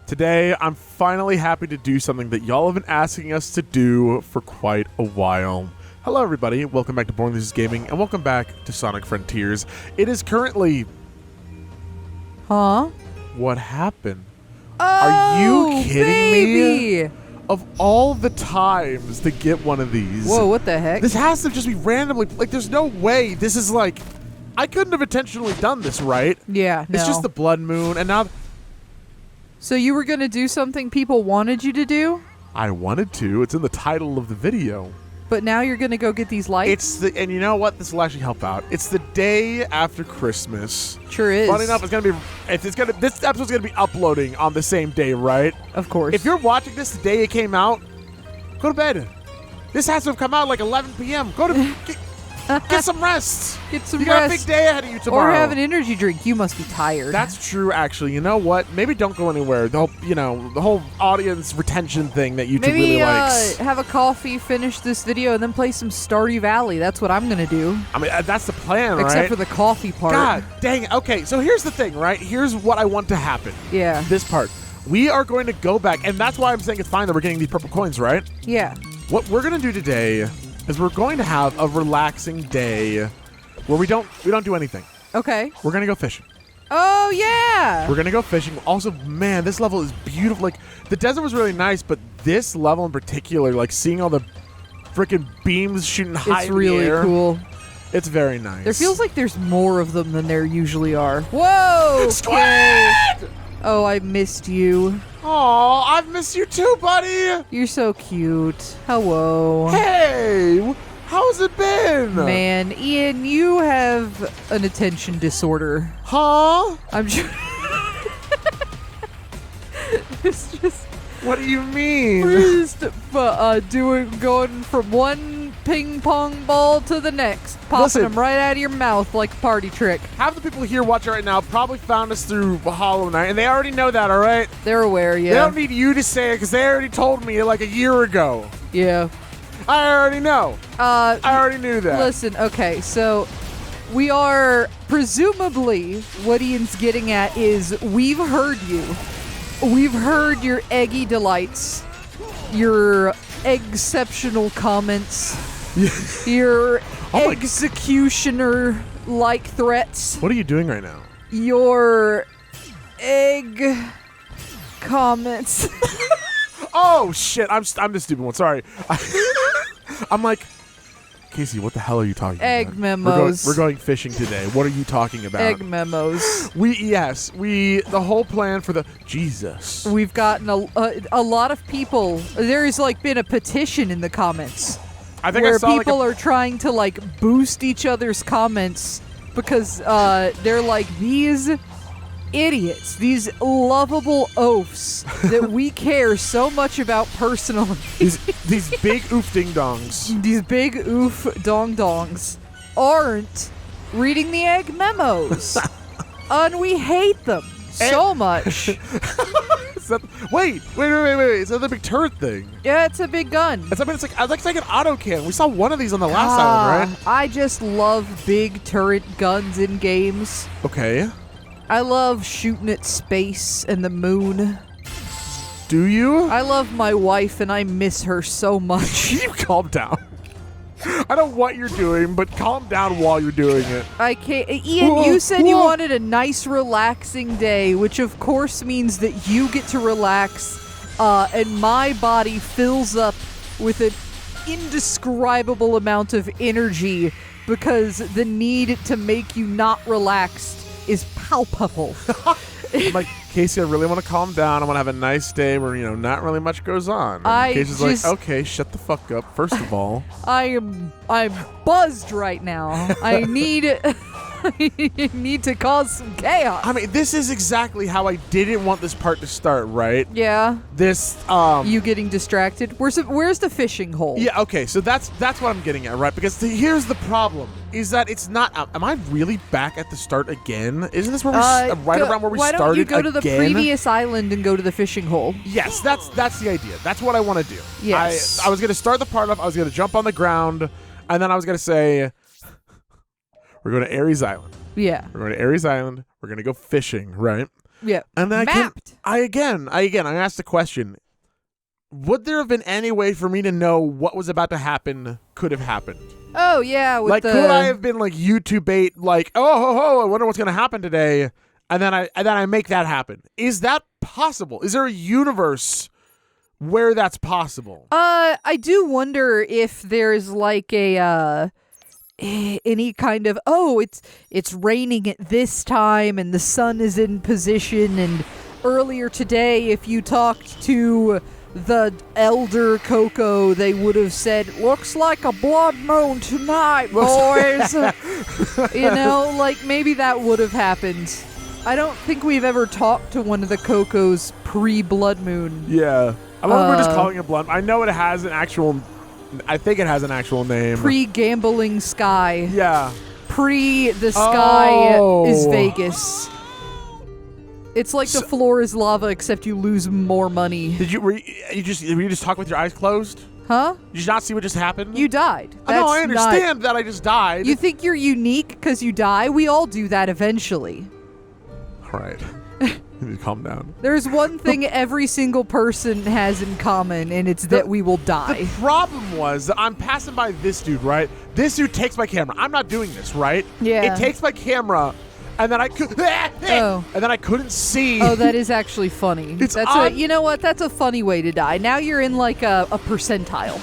Today, I'm finally happy to do something that y'all have been asking us to do for quite a while. Hello, everybody. Welcome back to Boring This Is Gaming, and welcome back to Sonic Frontiers. It is currently... Huh? What happened? Oh, Are you kidding baby. me? Of all the times to get one of these... Whoa, what the heck? This has to just be randomly... Like, there's no way this is like... I couldn't have intentionally done this, right? Yeah, no. It's just the blood moon, and now... So you were going to do something people wanted you to do? I wanted to. It's in the title of the video. But now you're going to go get these lights? And you know what? This will actually help out. It's the day after Christmas. Sure is. Funny enough, this episode's gonna be uploading on the same day, right? Of course. If you're watching this the day it came out, go to bed. This has to have come out like 11 p.m. Go to get some rest. Get some you rest. got a big day ahead of you tomorrow. Or have an energy drink. You must be tired. That's true, actually. You know what? Maybe don't go anywhere. The whole audience retention thing that YouTube really likes. Have a coffee, finish this video, and then play some Stardew Valley. That's what I'm gonna do. I mean, that's the plan, right? Except for the coffee part. God dang it. Okay, so here's the thing, right? Here's what I want to happen. Yeah. This part. We are going to go back, and that's why I'm saying it's fine that we're getting these purple coins, right? Yeah. What we're going to do today is we're going to have a relaxing day where we don't do anything. Okay. We're going to go fishing. Oh, yeah. We're going to go fishing. Also, man, this level is beautiful. Like, the desert was really nice, but this level in particular, like seeing all the freaking beams shooting high It's in really the air, cool. it's very nice. There feels like there's more of them than there usually are. Whoa! Squid! Oh, I missed you. Aw, I've missed you too, buddy! You're so cute. Hello. Hey! How's it been? Man, Ian, you have an attention disorder. Huh? I'm sure. It's just. What do you mean? We're just going from one ping pong ball to the next, popping them right out of your mouth like a party trick. Half the people here watching right now probably found us through Hollow Knight, and they already know that, all right? They're aware, yeah. They don't need you to say it because they already told me like a year ago. Yeah. I already know. I already knew that. Listen, okay, so we are presumably what Ian's getting at is we've heard you. We've heard your eggy delights, your exceptional comments, your executioner-like threats. What are you doing right now? Your egg comments. Oh shit! I'm the stupid one. Sorry. I'm like, Casey, what the hell are you talking Egg about? memos. We're going fishing today. What are you talking about? Egg memos. The whole plan for the Jesus. We've gotten a lot of people. There's like been a petition in the comments. I think where I saw people are trying to like boost each other's comments because they're like these idiots, these lovable oafs that we care so much about personally. these big oof ding dongs. These big oof dong dongs aren't reading the egg memos, and we hate them so much. Wait. Is that the big turret thing? Yeah, it's a big gun. It's like an auto cannon. We saw one of these on the last island, right? I just love big turret guns in games. Okay. I love shooting at space and the moon. Do you? I love my wife and I miss her so much. You calm down. I don't know what you're doing, but calm down while you're doing it. I can't. Ian, you said you wanted a nice, relaxing day, which of course means that you get to relax, and my body fills up with an indescribable amount of energy because the need to make you not relaxed is palpable. I'm like, Casey, I really want to calm down. I want to have a nice day where, not really much goes on. And Casey's like, okay, shut the fuck up, first of all. I'm buzzed right now. I need to cause some chaos. I mean, this is exactly how I didn't want this part to start, right? Yeah. This, You getting distracted? Where's the fishing hole? Yeah, okay, so that's what I'm getting at, right? Because here's the problem, is that it's not, am I really back at the start again? Isn't this where around where we started again? Why don't you go to the previous island and go to the fishing hole? Yes, that's the idea. That's what I want to do. Yes. I was going to start the part off, I was going to jump on the ground, and then I was going to say, we're going to Ares Island. Yeah. We're going to Ares Island. We're going to go fishing, right? Yeah. And then Mapped. I asked the question, would there have been any way for me to know what was about to happen could have happened? Oh, yeah. With Like, the... could I have been like YouTube bait, like, I wonder what's going to happen today, and then I make that happen? Is that possible? Is there a universe where that's possible? I do wonder if there's like a any kind of it's raining at this time and the sun is in position, and earlier today if you talked to the elder Coco, they would have said, looks like a blood moon tonight, boys. You know, like maybe that would have happened. I don't think we've ever talked to one of the Cocos pre-blood moon. Yeah. I love we're just calling it blood. I know it has an actual... I think it has an actual name. Pre-gambling sky. Yeah. The sky is Vegas. It's like the floor is lava, except you lose more money. Were you just talking with your eyes closed? Huh? Did you not see what just happened? You died. No, I understand that I just died. You think you're unique because you die? We all do that eventually. All right. You need to calm down. There's one thing every single person has in common, and it's that we will die. The problem was that I'm passing by this dude, right? This dude takes my camera. I'm not doing this, right? Yeah. It takes my camera, and then I couldn't see. Oh, that is actually funny. You know what? That's a funny way to die. Now you're in like a percentile.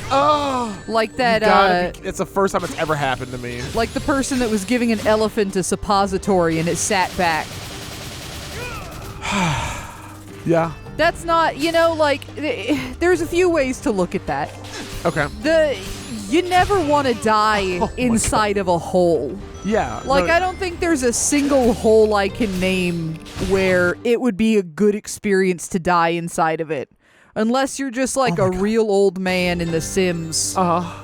Oh, like that. It's the first time it's ever happened to me. Like the person that was giving an elephant a suppository and it sat back. Yeah. That's not, like, there's a few ways to look at that. Okay. You never want to die inside of a hole. Yeah. Like, I don't think there's a single hole I can name where it would be a good experience to die inside of it. Unless you're just like a real old man in The Sims. Uh-huh.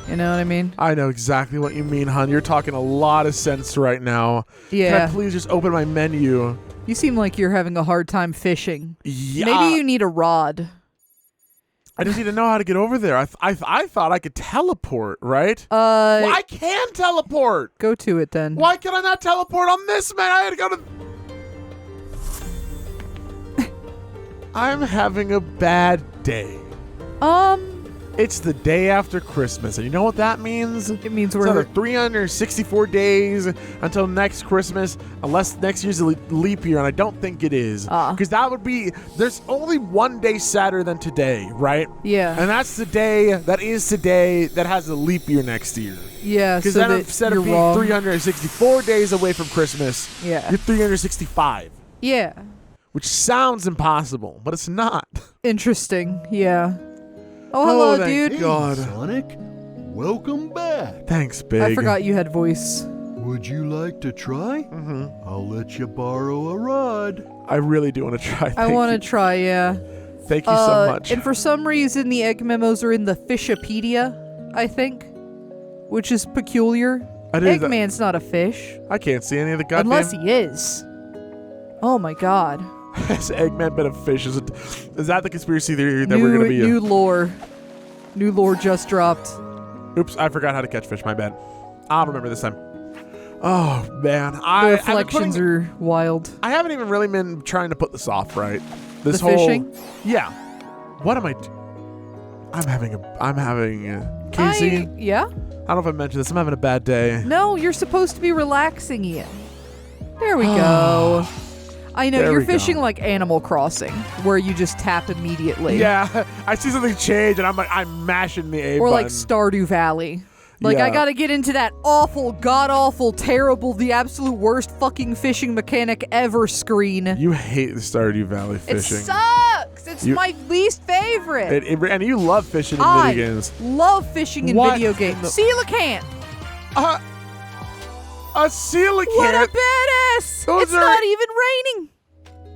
You know what I mean? I know exactly what you mean, hon. You're talking a lot of sense right now. Yeah. Can I please just open my menu? You seem like you're having a hard time fishing. Yeah. Maybe you need a rod. I just need to know how to get over there. I thought I could teleport, right? Well, I can teleport. Go to it then. Why can I not teleport on this, man? I had to go to... I'm having a bad day. It's the day after Christmas, and you know what that means? It means it's another 364 days until next Christmas, unless next year's a leap year, and I don't think it is. Because that would be, there's only one day sadder than today, right? Yeah. And that's the day that is today that has a leap year next year. Yeah, because then instead of being wrong. 364 days away from Christmas, yeah, you're 365. Yeah. Which sounds impossible, but it's not. Interesting, yeah. Oh, hello, dude. Thank God. Hey, Sonic, welcome back. Thanks, Big. I forgot you had voice. Would you like to try? Mm-hmm. I'll let you borrow a rod. I really do want to try. I want to try, yeah. Thank you so much. And for some reason, the Egg Memos are in the Fishopedia, I think, which is peculiar. Eggman's not a fish. I can't see any of the goddamn... Unless he is. Oh, my God. Has Eggman been a fish? Is that the conspiracy theory that we're going to be... New lore. New lore just dropped. Oops, I forgot how to catch fish. My bad. I'll remember this time. Oh, man. The reflections are wild. I haven't even really been trying to put this off, right? This the fishing? Yeah. What am I... I'm having... Casey? Yeah? I don't know if I mentioned this. I'm having a bad day. No, you're supposed to be relaxing, Ian. There we go. I know, you're fishing like Animal Crossing, where you just tap immediately. Yeah, I see something change, and I'm mashing the A button. Or like Stardew Valley. Like, I gotta get into that awful, god-awful, terrible, the absolute worst fucking fishing mechanic ever screen. You hate the Stardew Valley fishing. It sucks! It's my least favorite. And you love fishing in video games. I love fishing in video games. Coelacanth! A coelacanth? What a badass! It's not even raining!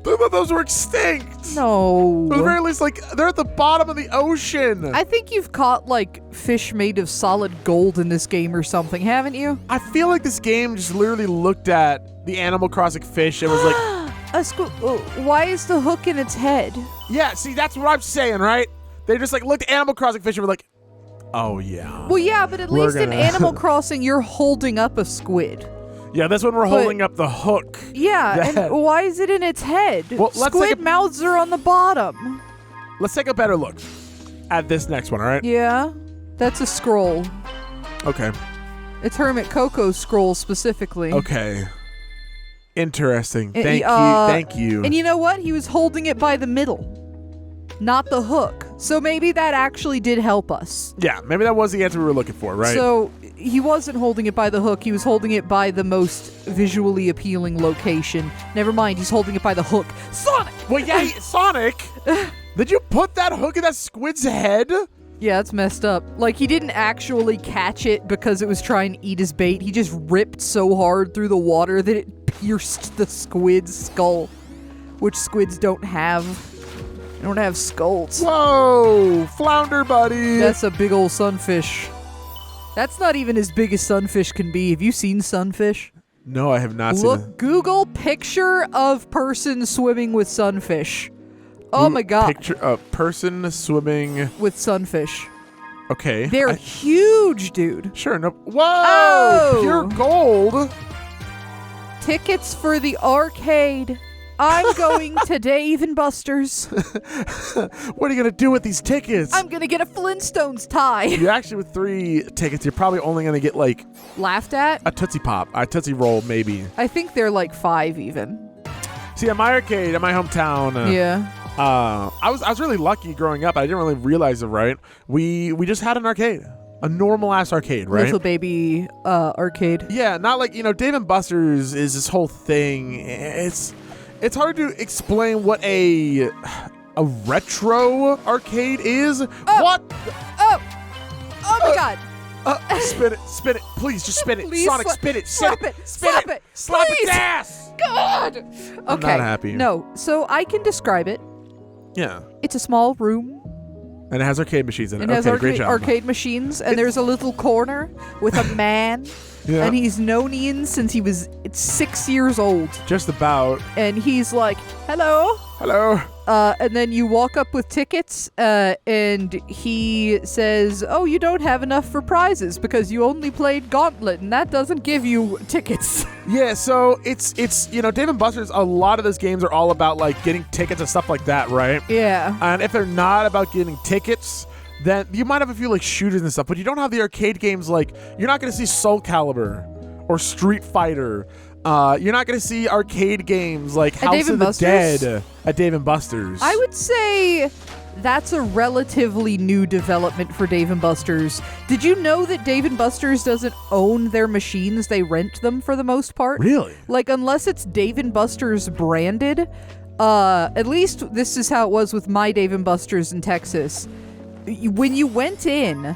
Those were extinct! No. At the very least, like, they're at the bottom of the ocean! I think you've caught, like, fish made of solid gold in this game or something, haven't you? I feel like this game just literally looked at the Animal Crossing fish and was like... Why is the hook in its head? Yeah, see, that's what I'm saying, right? They just, like, looked at Animal Crossing fish and were like, oh, yeah. Well, yeah, but at least in Animal Crossing, you're holding up a squid. Yeah, this one we're holding up the hook. Yeah, That- and why is it in its head? Well, let's Squid take a- mouths are on the bottom. Let's take a better look at this next one, all right? Yeah, that's a scroll. Okay. It's Hermit Coco's scroll specifically. Okay. Interesting. And Thank he- you. Thank you. And you know what? He was holding it by the middle, not the hook. So maybe that actually did help us. Yeah, maybe that was the answer we were looking for, right? So he wasn't holding it by the hook. He was holding it by the most visually appealing location. Never mind, he's holding it by the hook. Sonic! Well, yeah, Sonic, did you put that hook in that squid's head? Yeah, it's messed up. Like, he didn't actually catch it because it was trying to eat his bait. He just ripped so hard through the water that it pierced the squid's skull, which squids don't have. They don't have skulls. Whoa, flounder buddy. That's a big old sunfish. That's not even as big as sunfish can be. Have you seen sunfish? No, I have not seen Look, Google picture of person swimming with sunfish. Oh my god. Picture a person swimming. With sunfish. Okay. They're huge, dude. Sure. No. Whoa! Oh! Pure gold. Tickets for the arcade. I'm going to Dave and Buster's. What are you gonna do with these tickets? I'm gonna get a Flintstones tie. You actually, with 3 tickets, you're probably only gonna get like Laughed at? a Tootsie Pop, a Tootsie Roll, maybe. I think they're like 5 even. See, at my arcade, at my hometown, Yeah. I was really lucky growing up. I didn't really realize it, right? We just had an arcade, a normal ass arcade, right? Little baby arcade. Yeah, not like, Dave and Buster's is this whole thing. It's hard to explain what a retro arcade is. What? Oh my god. Spin it, please, just spin it. Please Sonic, sla- spin it, slap it, slap it, slap please. its ass. God. Okay. I'm not happy. No, so I can describe it. Yeah, It's a small room. and it has arcade machines in it. It has Okay, great job. arcade machines, and there's a little corner with a man, Yeah. and he's known Ian since he was 6 years old, Just about. and he's like, "Hello." Hello. And then you walk up with tickets, and he says, "Oh, you don't have enough for prizes because you only played Gauntlet, and that doesn't give you tickets." Yeah, so it's Dave and Buster's, a lot of those games are all about like getting tickets and stuff like that, right? Yeah. And if they're not about getting tickets, then you might have a few like shooters and stuff, but you don't have the arcade games. Like, you're not going to see Soul Calibur or Street Fighter. You're not going to see arcade games like House Dave of and the Buster's? Dead at Dave and Buster's. I would say that's a relatively new development for Dave & Buster's. Did you know that Dave & Buster's doesn't own their machines? They rent them for the most part. Really? Like, unless it's Dave & Buster's branded. At least this is how it was with my Dave & Buster's in Texas. When you went in,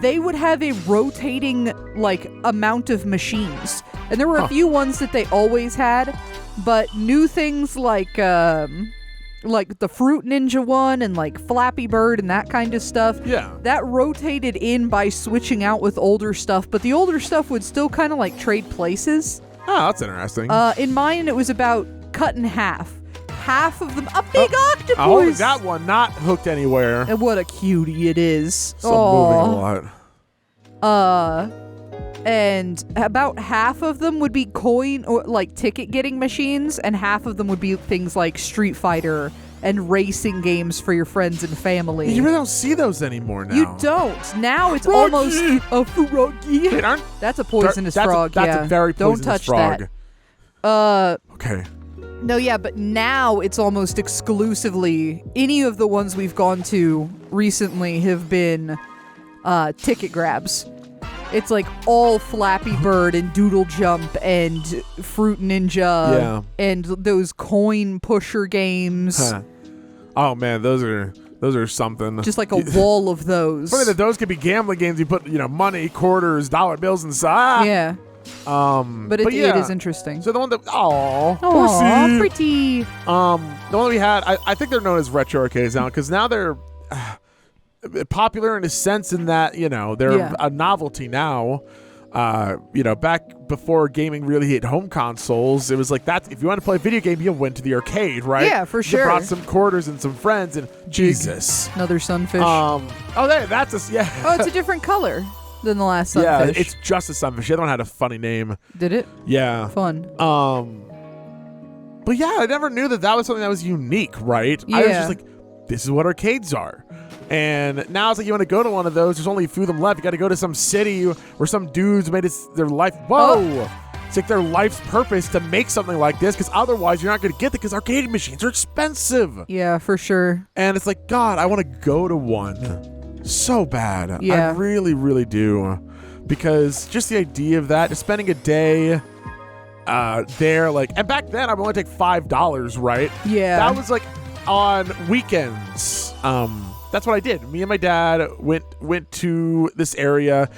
they would have a rotating, like, amount of machines. And there were a few ones that they always had, but new things like the Fruit Ninja one and like Flappy Bird and that kind of stuff. Yeah. That rotated in by switching out with older stuff, but the older stuff would still kind of like trade places. Oh, that's interesting. In mine, it was about cut in half. Half of them, a big octopus. Oh, that one, not hooked anywhere. And what a cutie it is. Still moving a lot. And about half of them would be coin or like ticket getting machines, and half of them would be things like Street Fighter and racing games for your friends and family. You really don't see those anymore now. You don't. Now it's Froggy. almost a froggy. Wait, aren't- That's a poisonous that's frog. That's yeah. a very Don't poisonous touch frog. that. Okay. No, yeah, but now it's almost exclusively any of the ones we've gone to recently have been ticket grabs. It's like all Flappy Bird and Doodle Jump and Fruit Ninja and those coin pusher games. Huh. Oh man, those are something. Just like a wall of those. Funny that those could be gambling games. You put money, quarters, dollar bills inside. Yeah. But it is interesting. So the one that Aw, pretty. the one that we had, I think they're known as retro arcades now because now they're popular in a sense in that they're a novelty now. Back before gaming really hit home consoles, it was like that. If you want to play a video game, you went to the arcade, right? Yeah, for sure. You brought some quarters and some friends, and Jesus. Another sunfish. That's a Oh, it's a different color. than the last Sunfish. Yeah, it's just a Sunfish. The other one had a funny name. Did it? Yeah. Fun. But yeah, I never knew that was something that was unique, right? Yeah. I was just like, this is what arcades are. And now it's like you want to go to one of those, there's only a few of them left. You got to go to some city where some dudes made their life. Whoa! Oh. It's like their life's purpose to make something like this, because otherwise you're not going to get it, because arcade machines are expensive. Yeah, for sure. And it's like, God, I want to go to one so bad. Yeah. I really, really do. Because just the idea of that, just spending a day there, like, and back then I would only take $5, right? Yeah. That was like on weekends. That's what I did. Me and my dad went to this area.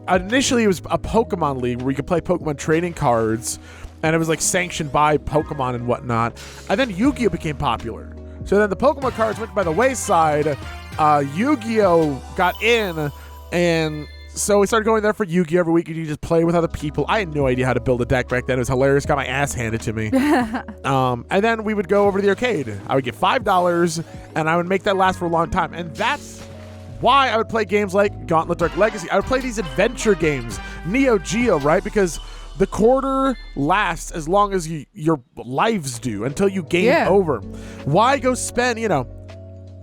Initially it was a Pokemon league where we could play Pokemon trading cards, and it was like sanctioned by Pokemon and whatnot. And then Yu-Gi-Oh became popular. So then the Pokemon cards went by the wayside. Yu-Gi-Oh got in, and so we started going there for Yu-Gi-Oh every week, and you just play with other people. I had no idea how to build a deck back then. It was hilarious. Got my ass handed to me. And then we would go over to the arcade. I would get $5, and I would make that last for a long time. And that's why I would play games like Gauntlet Dark Legacy. I would play these adventure games, Neo Geo, right? Because the quarter lasts as long as your lives do until you game over. Why go spend,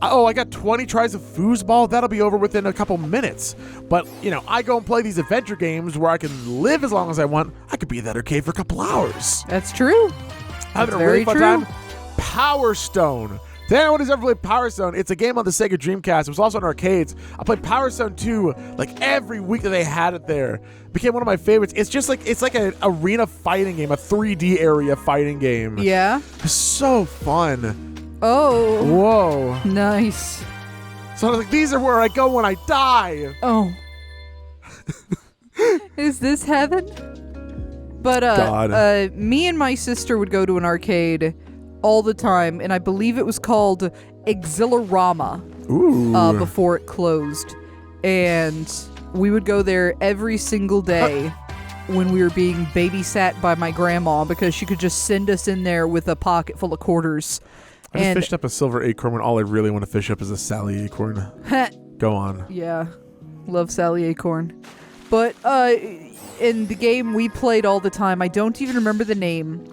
I got 20 tries of foosball. That'll be over within a couple minutes. But, I go and play these adventure games where I can live as long as I want. I could be at that arcade for a couple hours. That's true. Having a really fun time. Power Stone. To anyone who's ever played Power Stone, it's a game on the Sega Dreamcast. It was also in arcades. I played Power Stone 2 like every week that they had it there. It became one of my favorites. It's just like, it's like an arena fighting game, a 3D area fighting game. Yeah. It's so fun. Oh. Whoa. Nice. So I was like, these are where I go when I die. Oh. Is this heaven? But God. Me and my sister would go to an arcade all the time, and I believe it was called Exhilarama. Ooh. Before it closed. And we would go there every single day when we were being babysat by my grandma, because she could just send us in there with a pocket full of quarters. I just fished up a silver acorn when all I really want to fish up is a Sally acorn. Go on. Yeah. Love Sally acorn. But in the game we played all the time, I don't even remember the name,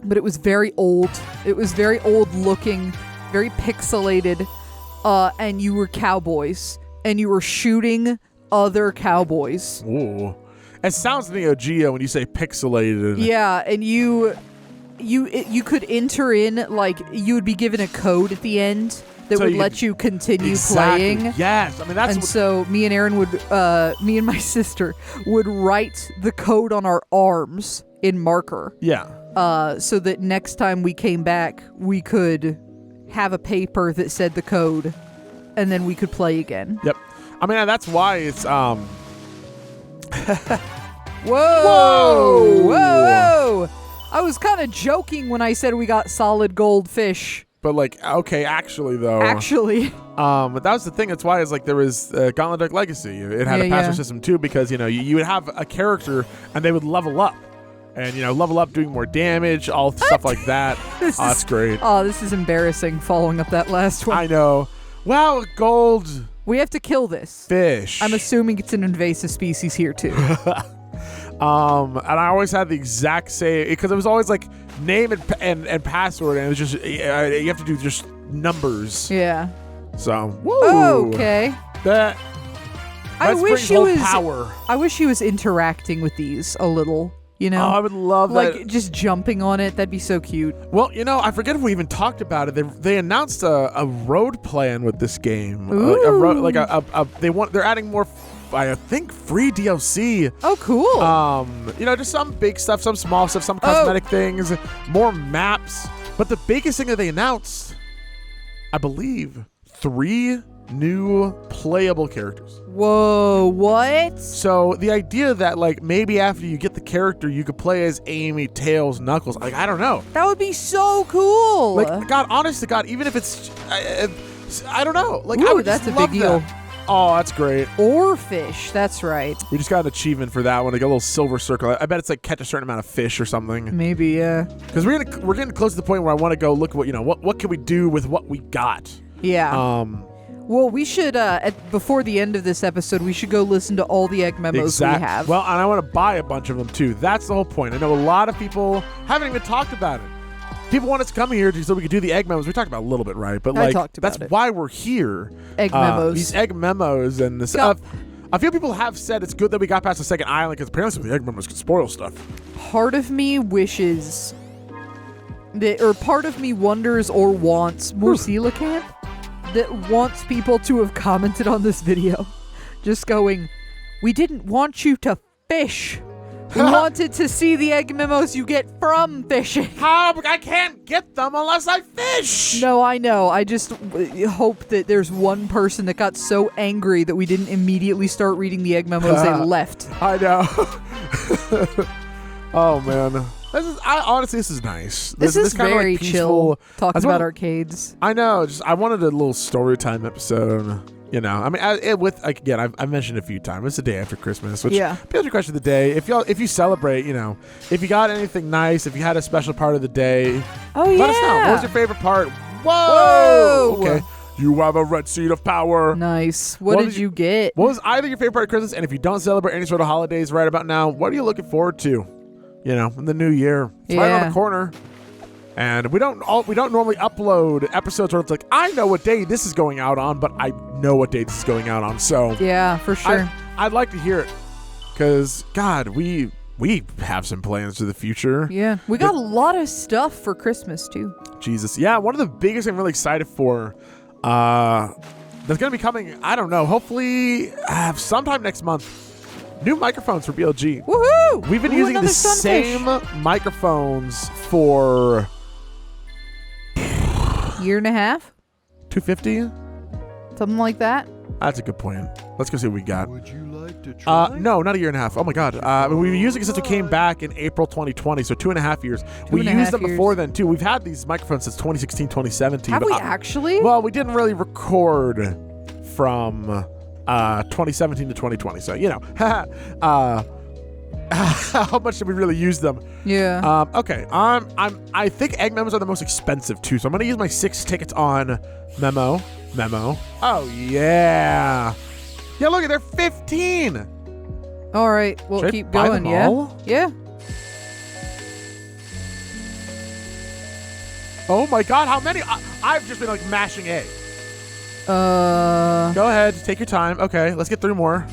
but it was very old. It was very old looking, very pixelated, and you were cowboys, and you were shooting other cowboys. Ooh. It sounds Neo Geo when you say pixelated. Yeah, and you could enter in, like, you would be given a code at the end that would let you continue playing. Yes, I mean that's. And so me and Aaron would, me and my sister would write the code on our arms in marker. Yeah. So that next time we came back, we could have a paper that said the code, and then we could play again. Yep. I mean, that's why it's Whoa! Whoa! I was kind of joking when I said we got solid gold fish. But like, okay, actually though. But that was the thing. That's why it's like there was Gauntlet Dark Legacy. It had a password system too, because you would have a character and they would level up, and level up doing more damage, all stuff like that. That's great. Oh, this is embarrassing. Following up that last one. I know. Wow, gold. We have to kill this fish. I'm assuming it's an invasive species here too. And I always had the exact same, because it was always like name and password, and it was just you have to do just numbers. Yeah. So whoa. Okay. I wish he was power. I wish he was interacting with these a little. Oh, I would love that. Like just jumping on it. That'd be so cute. Well, I forget if we even talked about it. They announced a road plan with this game. Ooh. They're adding more. I think free DLC. Oh, cool. Just some big stuff, some small stuff, some cosmetic things, more maps. But the biggest thing that they announced, I believe, 3 new playable characters. Whoa, what? So the idea that like maybe after you get the character, you could play as Amy, Tails, Knuckles. Like, I don't know. That would be so cool. Like, God, honest to God, even if it's, I don't know. Like, ooh, I would that's just a love big deal. That. Oh, that's great. Or fish, that's right. We just got an achievement for that one, like a little silver circle. I bet it's like catch a certain amount of fish or something. Maybe, yeah. Because we're getting close to the point where I want to go look at what can we do with what we got. Yeah. Well, we should, before the end of this episode, we should go listen to all the Egg Memos we have. Well, and I want to buy a bunch of them, too. That's the whole point. I know a lot of people haven't even talked about it. People want us to come here so we could do the Egg Memos. We talked about it a little bit, right? But that's why we're here. Egg Memos. These Egg Memos and this stuff. A few people have said it's good that we got past the second island because apparently some of the Egg Memos could spoil stuff. Part of me wishes, or part of me wonders or wants more coelacanth that wants people to have commented on this video. Just going, we didn't want you to fish. We wanted to see the Egg Memos you get from fishing. How? I can't get them unless I fish. No, I know. I just hope that there's one person that got so angry that we didn't immediately start reading the Egg Memos they left. I know. Oh, man. Honestly, this is nice. This is very like chill, talking about arcades. I know. I wanted a little story time episode. You know, I mean, I mentioned a few times. It's the day after Christmas, which people your question of the day. If you celebrate, you know, if you got anything nice, if you had a special part of the day, let us know. What was your favorite part? Whoa! Okay, you have a red seed of power. Nice. What did you get? What was either your favorite part of Christmas? And if you don't celebrate any sort of holidays right about now, what are you looking forward to? You know, in the new year, it's right around the corner. And we don't normally upload episodes where it's like, I know what day this is going out on, but I know what day this is going out on. So yeah, for sure. I'd like to hear it because God, we have some plans for the future. Yeah, we got a lot of stuff for Christmas too. Jesus, yeah. One of the biggest I'm really excited for, that's gonna be coming. I don't know. Hopefully, sometime next month. New microphones for BLG. Woohoo! We've been using the same microphones for year and a half, 250, something like that. That's a good point. Let's go see what we got. Would you like to try? No, not a year and a half. Oh my God. We've been using it since we came back in April 2020, so 2.5 years. We used them before then too. We've had these microphones since 2016, 2017. Have we actually? Well, we didn't really record from 2017 to 2020. So, you know, how much did we really use them? Yeah. Okay. I think Egg Memos are the most expensive too. So I'm going to use my 6 tickets on Memo. Oh, yeah. Yeah, look, they're 15. All right. We'll Should keep I buy going. them Yeah. all? Yeah. Oh my God. How many? I've just been like mashing A. Go ahead, take your time. Okay, let's get 3 more.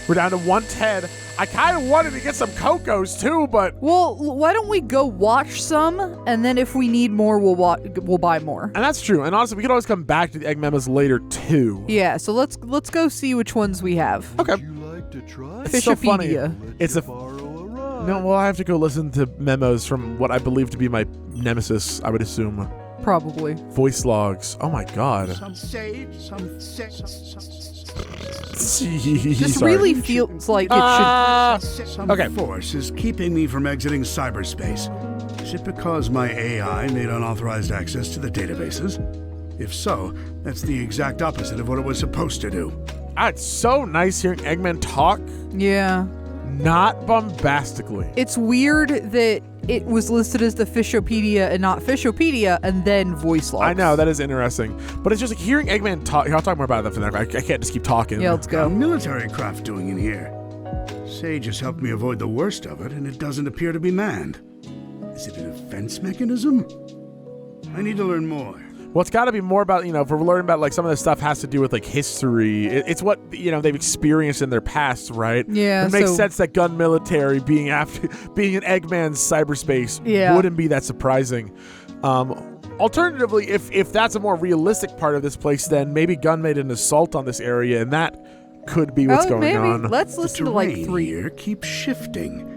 We're down to 110. I kind of wanted to get some Cocos too, but well, why don't we go watch some, and then if we need more, we'll buy more. And that's true. And honestly, we can always come back to the Egg Memos later too. Yeah. So let's go see which ones we have. Okay. Would you like to try? It's so funny. It's a borrow a ride. No, well, I have to go listen to memos from what I believe to be my nemesis. I would assume. Probably. Voice logs. Oh my God. Some sage, some This really feels like it should. Some Okay. force is keeping me from exiting cyberspace. Is it because my AI made unauthorized access to the databases? If so, that's the exact opposite of what it was supposed to do. It's so nice hearing Eggman talk, Yeah. not bombastically. It's weird that it was listed as the Fishopedia and not Fishopedia, and then voice logs. I know, that is interesting. But it's just like hearing Eggman talk. Here, I'll talk more about that for that. I can't just keep talking. Yeah, let's A go. military craft doing in here. Sage has helped me avoid the worst of it, and it doesn't appear to be manned. Is it a defense mechanism? I need to learn more. Well, it's got to be more about, you know, if we're learning about, like, some of this stuff has to do with, like, history. It's what, you know, they've experienced in their past, right? Yeah, It makes so- sense that gun military being in Eggman's cyberspace wouldn't be that surprising. Alternatively, if that's a more realistic part of this place, then maybe Gun made an assault on this area, and that could be what's going on. Let's listen to like terrain 3. here keeps shifting.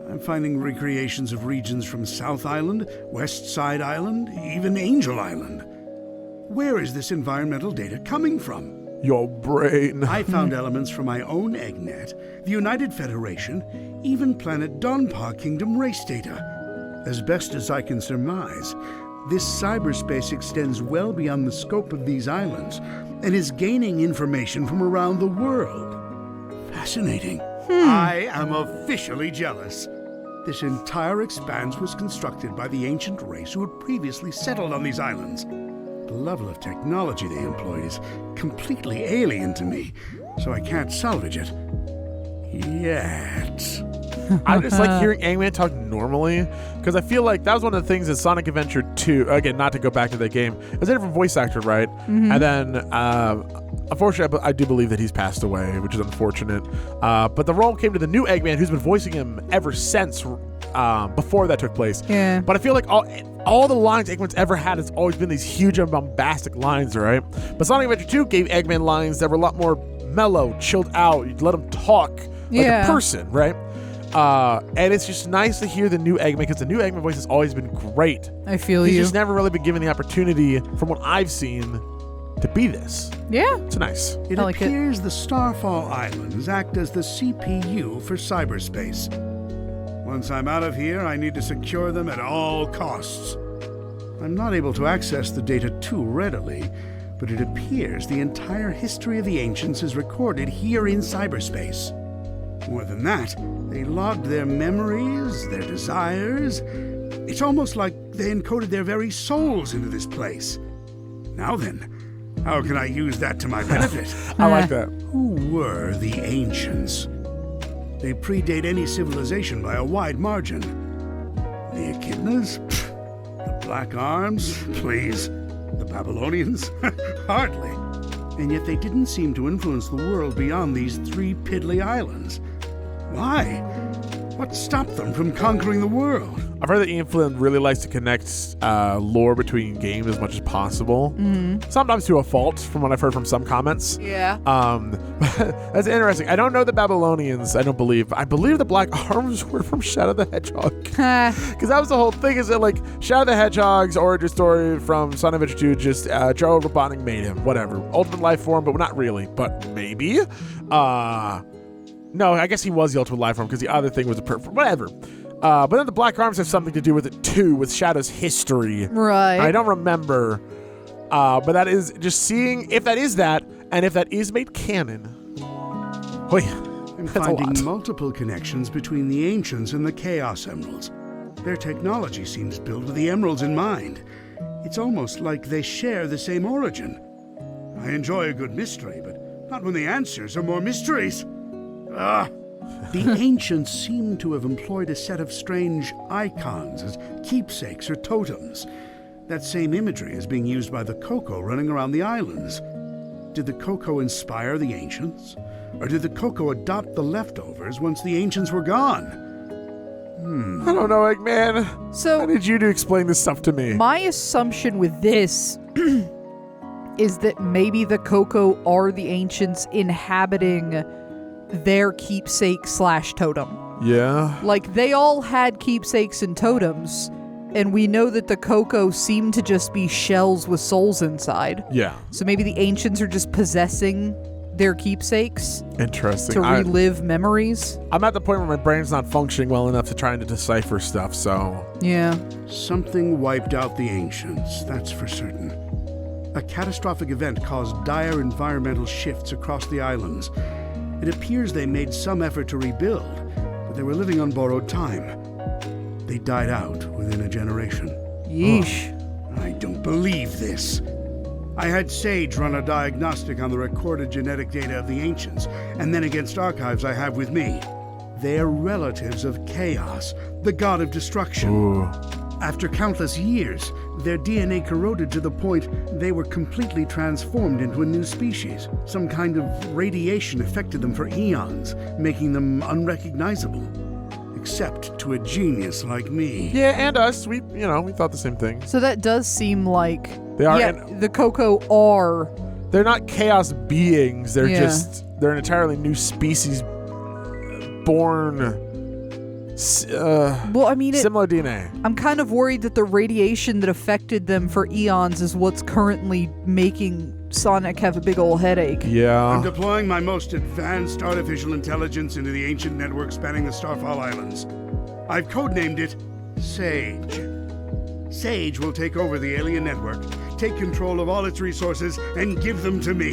I'm finding recreations of regions from South Island, West Side Island, even Angel Island. Where is this environmental data coming from? Your brain. I found elements from my own EggNet, the United Federation, even planet Donpa Kingdom race data. As best as I can surmise, this cyberspace extends well beyond the scope of these islands and is gaining information from around the world. Fascinating. I am officially jealous. This entire expanse was constructed by the ancient race who had previously settled on these islands. The The level of technology they employed is completely alien to me, so I can't salvage it. Yet. I just like hearing Eggman talk normally, because I feel like that was one of the things in Sonic Adventure 2, again, not to go back to that game, it was a different voice actor, right? Mm-hmm. And then, unfortunately, I do believe that he's passed away, which is unfortunate. But the role came to the new Eggman, who's been voicing him ever since before that took place. Yeah. But I feel like all the lines Eggman's ever had has always been these huge and bombastic lines, right? But Sonic Adventure 2 gave Eggman lines that were a lot more mellow, chilled out. You'd let him talk like a person, right? And it's just nice to hear the new Eggman, because the new Eggman voice has always been great. I feel He's you. just never really been given the opportunity, from what I've seen, to be this. Yeah. It's nice. It I like it. appears the Starfall Islands act as the CPU for cyberspace. Once I'm out of here, I need to secure them at all costs. I'm not able to access the data too readily, but it appears the entire history of the Ancients is recorded here in cyberspace. More than that, they logged their memories, their desires. It's almost like they encoded their very souls into this place. Now then, how can I use that to my benefit? I like that. Who were the Ancients? They predate any civilization by a wide margin. The Echidnas? Pfft. The Black Arms? Please. The Babylonians? Hardly. And yet they didn't seem to influence the world beyond these 3 piddly islands. Why? What stopped them from conquering the world? I've heard that Ian Flynn really likes to connect lore between games as much as possible. Mm-hmm. Sometimes to a fault, from what I've heard from some comments. Yeah. That's interesting. I don't know the Babylonians. I believe the Black Arms were from Shadow the Hedgehog. Because that was the whole thing. Is that like Shadow the Hedgehog's origin story from Sonic Adventure 2? Just Joe Robotnik made him. Whatever. Ultimate life form, but not really. But maybe. No, I guess he was the ultimate life form, because the other thing was a whatever. But then the Black Arms have something to do with it too, with Shadow's history. Right. I don't remember. But that is just seeing if that is that, and if that is made canon. Oh yeah, I'm that's a finding lot. multiple connections between the Ancients and the Chaos Emeralds. Their technology seems built with the Emeralds in mind. It's almost like they share the same origin. I enjoy a good mystery, but not when the answers are more mysteries. The Ancients seem to have employed a set of strange icons as keepsakes or totems. That same imagery is being used by the Coco running around the islands. Did the Coco inspire the Ancients? Or did the Coco adopt the leftovers once the Ancients were gone? I don't know, Eggman. I So need you to explain this stuff to me. my assumption with this is that maybe the Coco are the Ancients inhabiting their keepsake / totem. Yeah. Like, they all had keepsakes and totems, and we know that the Coco seem to just be shells with souls inside. Yeah. So maybe the Ancients are just possessing their keepsakes Interesting. to relive memories. I'm at the point where my brain's not functioning well enough to try to decipher stuff, so... Yeah. Something wiped out the Ancients, that's for certain. A catastrophic event caused dire environmental shifts across the islands. It appears they made some effort to rebuild, but they were living on borrowed time. They died out within a generation. Yeesh. I don't believe this. I had Sage run a diagnostic on the recorded genetic data of the Ancients, and then against archives I have with me. They're relatives of Chaos, the god of destruction. Ooh. After countless years, their DNA corroded to the point they were completely transformed into a new species. Some kind of radiation affected them for eons, making them unrecognizable. Except to a genius like me. Yeah, and us. We thought the same thing. So that does seem like... They are... Yeah, the Coco are... They're not chaos beings. They're Yeah. they're an entirely new species born... Well, I mean, similar DNA. I'm kind of worried that the radiation that affected them for eons is what's currently making Sonic have a big ol' headache. I'm Yeah. deploying my most advanced artificial intelligence into the ancient network spanning the Starfall Islands. I've codenamed it Sage. Sage will take over the alien network, take control of all its resources, and give them to me.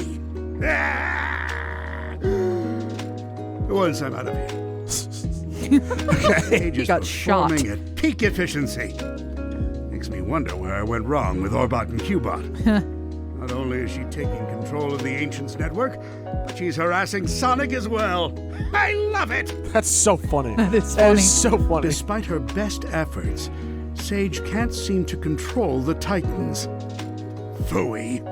Once I'm out of here. Sage He is got shot. performing at peak efficiency. Makes me wonder where I went wrong with Orbot and Cubot. Not only is she taking control of the Ancients network, but she's harassing Sonic as well. I love it! That's so funny. That is That funny. is so funny. Despite her best efforts, Sage can't seem to control the Titans. Phooey.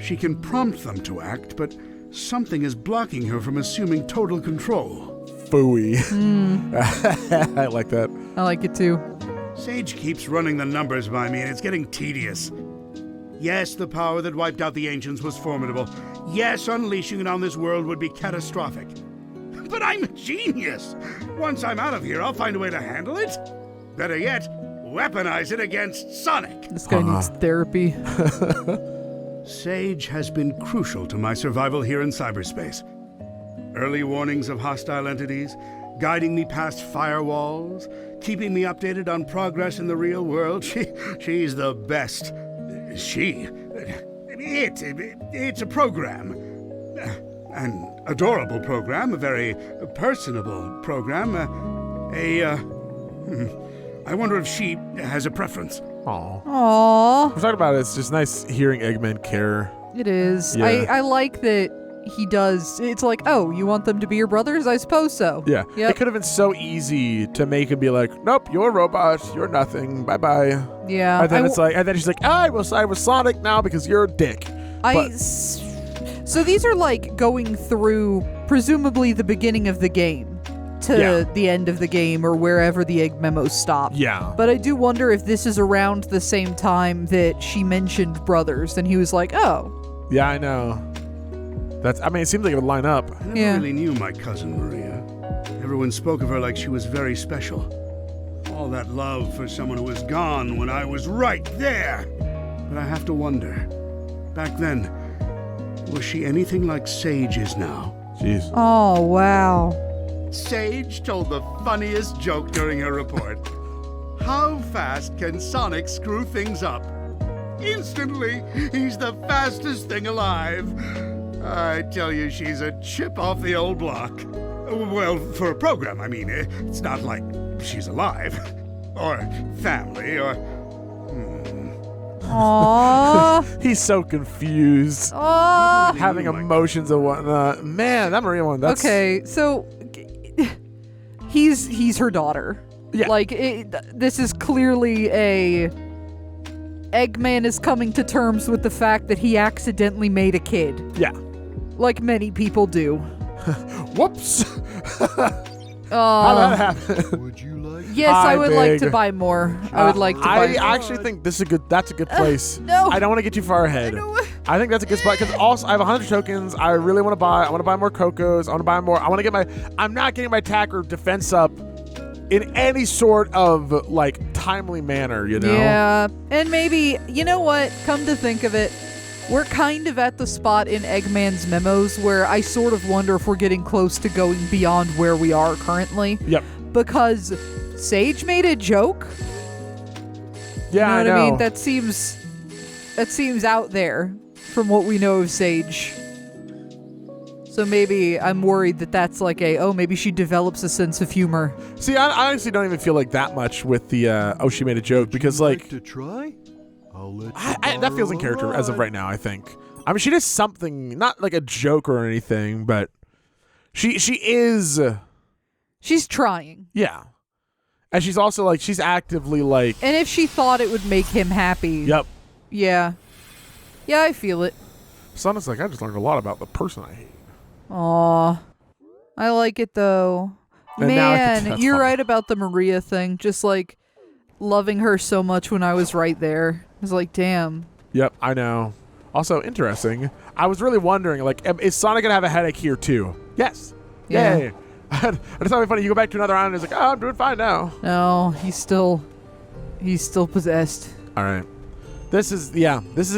She can prompt them to act, but something is blocking her from assuming total control. Phooey. I like that. I like it too. Sage keeps running the numbers by me, and it's getting tedious. Yes, the power that wiped out the Ancients was formidable. Yes, unleashing it on this world would be catastrophic. But I'm a genius! Once I'm out of here, I'll find a way to handle it. Better yet, weaponize it against Sonic. This guy needs therapy. Sage has been crucial to my survival here in cyberspace. Early warnings of hostile entities, guiding me past firewalls, keeping me updated on progress in the real world. She's the best. It's a program. An adorable program, a very personable program. I wonder if she has a preference. Aw. Aww. We're talking about it. It's just nice hearing Eggman care. It is. Yeah. I like that he does. It's like, oh, you want them to be your brothers? I suppose so. Yeah. Yep. It could have been so easy to make him be like, nope, you're a robot. You're nothing. Bye-bye. Yeah. And then and then she's like, I will side with Sonic now because you're a dick. So these are like going through presumably the beginning of the game to the end of the game or wherever the Egg Memos stop. Yeah. But I do wonder if this is around the same time that she mentioned brothers and he was like, oh. Yeah, I know. It seems like it would line up. I never Yeah. really knew my cousin Maria. Everyone spoke of her like she was very special. All that love for someone who was gone when I was right there. But I have to wonder, back then, was she anything like Sage is now? Jeez. Oh, wow. Sage told the funniest joke during her report. How fast can Sonic screw things up? Instantly, he's the fastest thing alive. I tell you, she's a chip off the old block. Well, for a program, I mean. It's not like she's alive. Or family, or... Aww. He's so confused. Aww. Having emotions and whatnot. Man, that Maria one, that's... Okay, so he's her daughter. Yeah. Like, this is clearly a... Eggman is coming to terms with the fact that he accidentally made a kid. Yeah. Like many people do. Whoops. How'd that happen? Would you like Yes, Hi, I would like Big. to buy more. I would like to buy I actually think this is that's a good place. no. I don't want to get too far ahead. I think that's a good spot because also I have 100 tokens. I really want to buy. I want to buy more Cocos. I want to buy more. I want to get I'm not getting my attack or defense up in any sort of like timely manner, you know? Yeah, and maybe, you know what? Come to think of it, we're kind of at the spot in Eggman's memos where I sort of wonder if we're getting close to going beyond where we are currently. Yep. Because Sage made a joke. Yeah, You know I what know. I mean? That seems out there from what we know of Sage. So maybe I'm worried that that's like maybe she develops a sense of humor. See, I honestly don't even feel like that much with the she made a joke because like to try? I'll let you that feels in borrow a character as of ride. right now, I think. I mean, she does something, not like a joke or anything, but she is, She's trying. yeah. And she's also like, she's actively like, And if she thought it would make him happy. yep. Yeah. Yeah, I feel it. Sonic's like, I just learned a lot about the person I hate. Aw. I like it though. And now I can Man, tell- that's you're funny. right about the Maria thing. Just like loving her so much when I was right there. I was like, damn. Yep, I know. Also, interesting. I was really wondering, like, is Sonic gonna have a headache here too? Yes. Yeah. Yay. I just thought it'd be funny. You go back to another island, and it's like, oh, I'm doing fine now. No, he's still possessed. All right. This is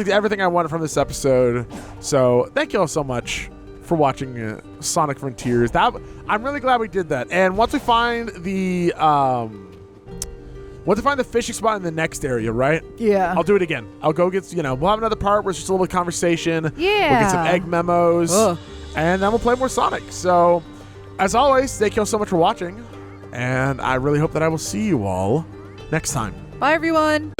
everything I wanted from this episode. So thank you all so much for watching Sonic Frontiers. I'm really glad we did that. And once we find the fishing spot in the next area, right? Yeah. I'll do it again. I'll go get, we'll have another part where it's just a little conversation. Yeah. We'll get some egg memos. Ugh. And then we'll play more Sonic. So, as always, thank you all so much for watching. And I really hope that I will see you all next time. Bye, everyone.